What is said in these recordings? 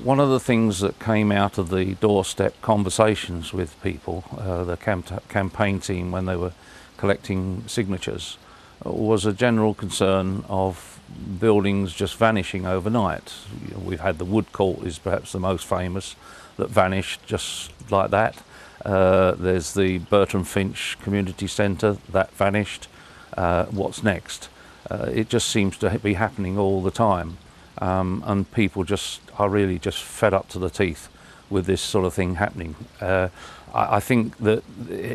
One of the things that came out of the doorstep conversations with people, the campaign team when they were collecting signatures, was a general concern of buildings just vanishing overnight. We've had the Wood Court is perhaps the most famous, that vanished just like that. There's the Bertram Finch Community Centre, that vanished. What's next? It just seems to be happening all the time. And people just are really just fed up to the teeth with this sort of thing happening. I think that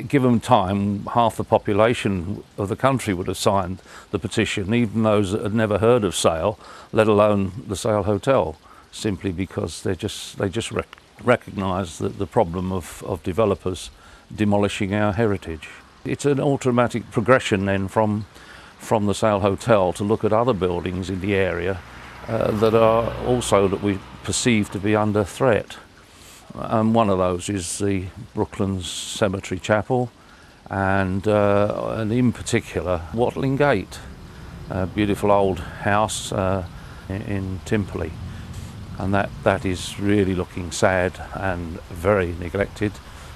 given time, half the population of the country would have signed the petition, even those that had never heard of Sale, let alone the Sale Hotel, simply because they just recognise that the problem of developers demolishing our heritage. It's an automatic progression then from the Sale Hotel to look at other buildings in the area that are also that we perceive to be under threat. And one of those is the Brooklands Cemetery Chapel and in particular Watling Gate, a beautiful old house in Timperley. And that is really looking sad and very neglected.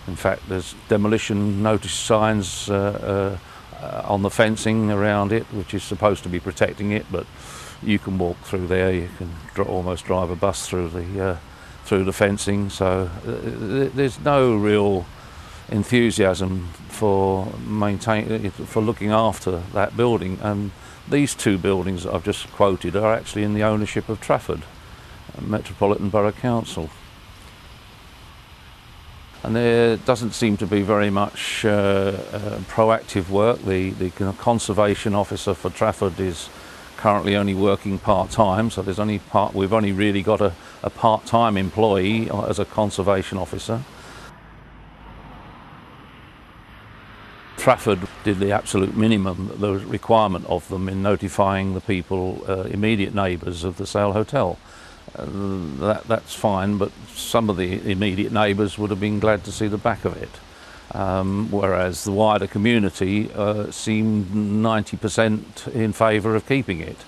In fact, there's demolition notice signs on the fencing around it, which is supposed to be protecting it, but you can walk through there, you can almost drive a bus through the fencing, so there's no real enthusiasm for looking after that building. And these two buildings that I've just quoted are actually in the ownership of Trafford Metropolitan Borough Council. And there doesn't seem to be very much proactive work. The conservation officer for Trafford is currently only working part-time, so we've only really got a part-time employee as a conservation officer. Trafford did the absolute minimum, the requirement of them in notifying the people, immediate neighbours of the Sale Hotel. That's fine, but some of the immediate neighbours would have been glad to see the back of it. Whereas the wider community seemed 90% in favour of keeping it.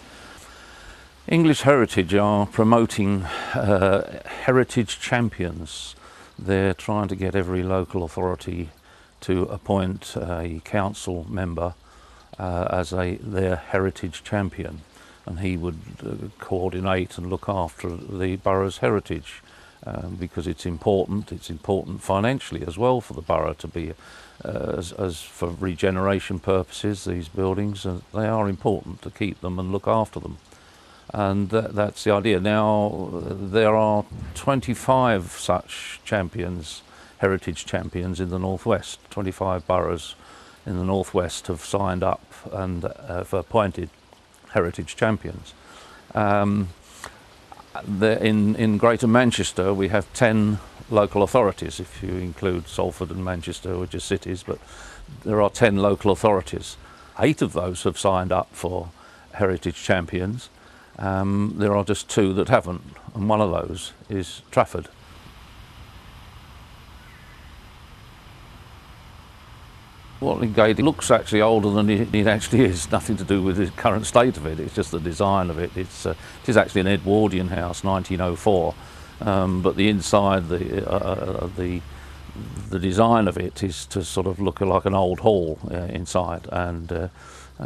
English Heritage are promoting heritage champions. They're trying to get every local authority to appoint a council member as their heritage champion, and he would coordinate and look after the borough's heritage. Because it's important financially as well for the borough to be, as for regeneration purposes, these buildings, they are important to keep them and look after them. And that's the idea. Now, there are 25 such champions, heritage champions in the Northwest. 25 boroughs in the Northwest have signed up and have appointed heritage champions. In Greater Manchester we have 10 local authorities, if you include Salford and Manchester, which are cities, but there are 10 local authorities. 8 of those have signed up for heritage champions. There are just 2 that haven't, and one of those is Trafford. Watling Gate looks actually older than it actually is. Nothing to do with the current state of it. It's just the design of it. It is actually an Edwardian house, 1904, but the inside, the design of it is to sort of look like an old hall inside, and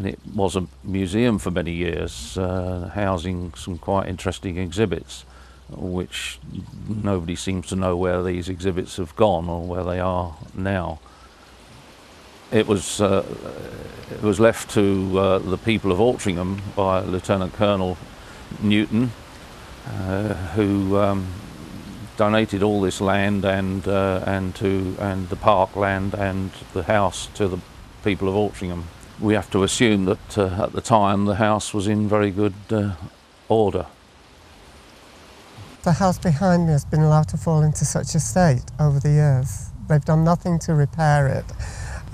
it was a museum for many years, housing some quite interesting exhibits, which nobody seems to know where these exhibits have gone or where they are now. It was left to the people of Altrincham by Lieutenant Colonel Newton, who donated all this land and the park land and the house to the people of Altrincham. We have to assume that at the time the house was in very good order. The house behind me has been allowed to fall into such a state over the years. They've done nothing to repair it.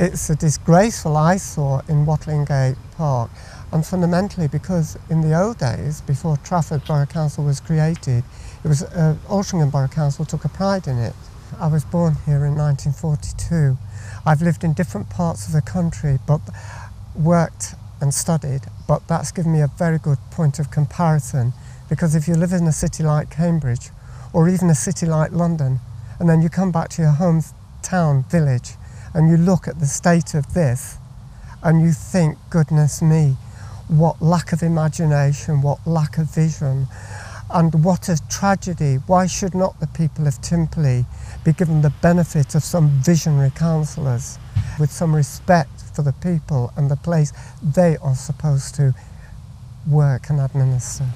It's a disgraceful eyesore in Watling Gate Park, and fundamentally because in the old days, before Trafford Borough Council was created, it was Altrincham Borough Council took a pride in it. I was born here in 1942. I've lived in different parts of the country, but worked and studied, but that's given me a very good point of comparison, because if you live in a city like Cambridge or even a city like London, and then you come back to your hometown village and you look at the state of this and you think, goodness me, what lack of imagination, what lack of vision, and what a tragedy. Why should not the people of Timperley be given the benefit of some visionary councillors with some respect for the people and the place they are supposed to work and administer?